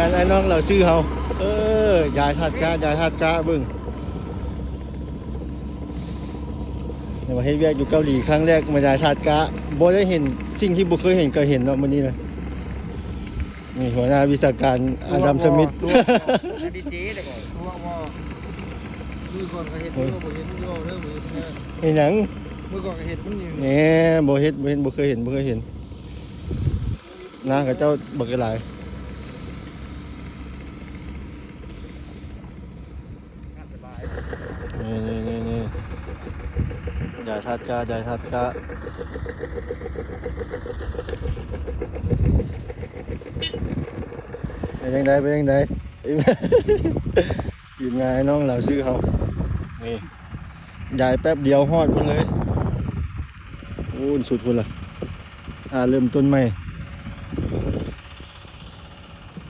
านไอ้น้องเราซื้อเฮายายทัดกะยายทัดกะเบิ่งมาให้เวียกอยู่เกาหลีครั้งแรกมายายทัดกะบ่ได้เห็นสิ่งที่บ่เคยเห็นก็เห็นเนาะมื้อนี้นะนี่หัวหน้าวิชาการอาดัมสมิธดีเจแต่ก่อนว่ามือก่อนก็เห็นมือบ่เห็นมือเริ่มมือเห็นหยังมือก่อนก็เห็นมันอยู่แหมบ่เฮ็ดบ่เคยเห็นนะกับเจ้าบักหลายนี่ยายทัดกะยายทัดกะไปยังไงทีมงานน้องเราซื้อเขานี่ยายแป๊บเดียวฮอดพุ่นเลยโอ้สุดพุ่นละเริ่มต้นใหม่